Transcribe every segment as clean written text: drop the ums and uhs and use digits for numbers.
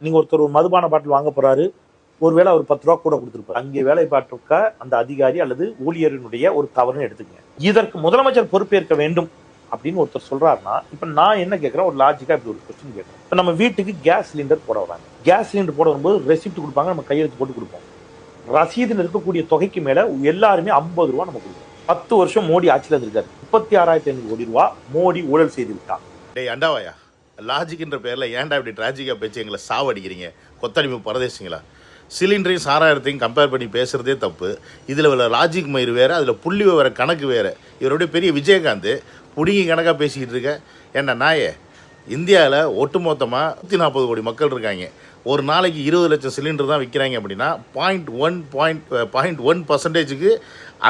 நீங்க ஒருத்தர் ஒரு மதுபான பாட்டில் வாங்க போறாரு, ஒருவேளை அவர் 10 ரூபா கூட கொடுத்திருப்பார். அங்கே வேலை பார்த்திருக்க அந்த அதிகாரி அல்லது ஊழியரினுடைய ஒரு தவறுன்னு எடுத்துக்கங்க. இதற்கு முதலமைச்சர் பொறுப்பேற்க வேண்டும் அப்படின்னு ஒருத்தர் சொல்றாருன்னா, இப்ப நான் என்ன கேட்கிறேன், ஒரு லாஜிக்கா இப்படி ஒரு கொஸ்டின் கேட்கிறேன். இப்ப நம்ம வீட்டுக்கு கேஸ் சிலிண்டர் போட வராங்க. கேஸ் சிலிண்டர் போட வரும்போது ரெசிப்ட் கொடுப்பாங்க, நம்ம கையெழுத்து போட்டு கொடுப்போம். ரசீதில் இருக்கக்கூடிய தொகைக்கு மேல எல்லாருமே 50 ரூபா நம்ம கொடுப்போம். 10 வருஷம் மோடி ஆட்சியில் இருந்திருக்காரு. 36,500 கோடி ரூபா மோடி ஊழல் செய்து விட்டார். டேய் அண்டாவாயா, லாஜிக்ன்ற பேர்ல ஏன்டா இப்படி டிராஜிக்கா பேச்சு எங்களை சாவடிக்கிறீங்க? கொத்தடிமை பரதேசிங்களா? சிலிண்டரையும் சாராயத்தையும் கம்பேர் பண்ணி பேசுகிறதே தப்பு. இதில் உள்ள லாஜிக் மயிறு வேறு, அதில் புள்ளி விவர கணக்கு வேறு. இவருடைய பெரிய விஜயகாந்த் புடிங்கி கணக்காக பேசிக்கிட்டு இருக்க. என்ன நாயே, இந்தியாவில் ஒட்டுமொத்தமாக 140 கோடி மக்கள் இருக்காங்க. ஒரு நாளைக்கு 20 லட்சம் சிலிண்டர் தான் விற்கிறாங்க அப்படின்னா 0.1%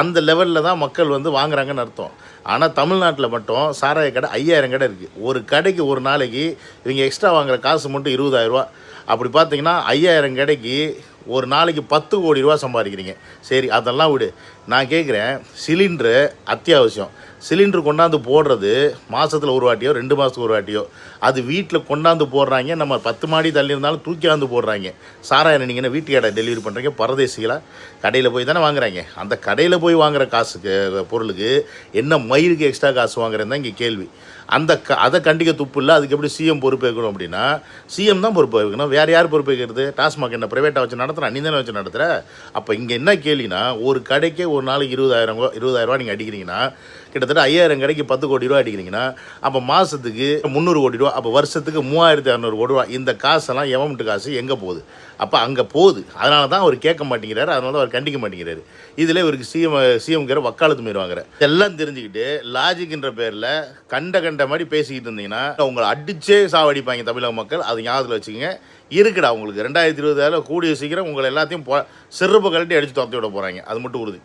அந்த லெவலில் தான் மக்கள் வந்து வாங்குறாங்கன்னு அர்த்தம். ஆனால் தமிழ்நாட்டில் மட்டும் சாராய கடை 5000 கடை இருக்குது. ஒரு கடைக்கு ஒரு நாளைக்கு இவங்க எக்ஸ்ட்ரா வாங்குகிற காசு மட்டும் 20,000 ரூபா. அப்படி பார்த்தீங்கன்னா 5000 கடைக்கு ஒரு நாளைக்கு 10 கோடி ரூபா சம்பாதிக்கிறீங்க. சரி, அதெல்லாம் விடு. நான் கேட்குறேன், சிலிண்டரு அத்தியாவசியம். சிலிண்டர் கொண்டாந்து போடுறது மாதத்தில் ஒரு வாட்டியோ 2 மாதத்துக்கு ஒரு வாட்டியோ, அது வீட்டில் கொண்டாந்து போடுறாங்க. நம்ம 10 மாடி தள்ளி இருந்தாலும் தூக்கியாந்து போடுறாங்க. சாராயம் நீங்கள் வீட்டு கடை டெலிவரி பண்ணுறீங்க. பரதேசிகளாக கடையில் போய் தானே வாங்குறாங்க. அந்த கடையில் போய் வாங்குகிற காசுக்கு பொருளுக்கு என்ன மயிருக்கு எக்ஸ்ட்ரா காசு வாங்குறேன்னு தான் இங்கே கேள்வி. அதை கண்டிக்க துப்பு இல்லை. அதுக்கு எப்படி சிஎம் பொறுப்பேற்கணும் அப்படின்னா, சிஎம் தான் பொறுப்பேற்கணும். வேறு யார் பொறுப்பேற்கிறது? டாஸ்மாக் என்ன ப்ரைவேட்டாக வச்சு நடத்துகிறேன்? நீ தானே வச்சு நடத்துகிற. அப்போ இங்கே என்ன கேள்வினா, ஒரு கடைக்கே ஒரு நாளைக்கு 20,000 ரூபா நீங்கள் அடிக்கிறீங்கன்னா, கிட்டத்தட்ட 5000 கடைக்கு 10 கோடி ரூபா அடிக்கிறீங்கன்னா, அப்போ மாதத்துக்கு 300 கோடி ரூபா, அப்போ வருஷத்துக்கு 3600 கோடி ரூபா. இந்த காசெல்லாம் எவன்ட்டு காசு எங்கே போகுது? அப்போ அங்கே போகுது. அதனால தான் அவர் கேட்க மாட்டேங்கிறாரு, அதனால தான் அவர் கண்டிக்க மாட்டேங்கிறாரு. இதில் இவருக்கு சிஎம்கிற வக்காலத்து மீறி வாங்குற எல்லாம் தெரிஞ்சுக்கிட்டு லாஜிக்ன்ற பேரில் கண்ட மாதிரி பேசிக்கிட்டு இருந்தீங்கன்னா உங்களை அடிச்சே சாவடிப்பாங்க தமிழக மக்கள். அது ஞாபகத்தில் வச்சுக்கோங்க. இருக்குடா உங்களுக்கு 2020 கூடிய சீக்கிரம் உங்களை எல்லாத்தையும் செருப்பு கழட்டி அடித்து துரத்தி விட போகிறாங்க. அது மட்டும் உறுதி.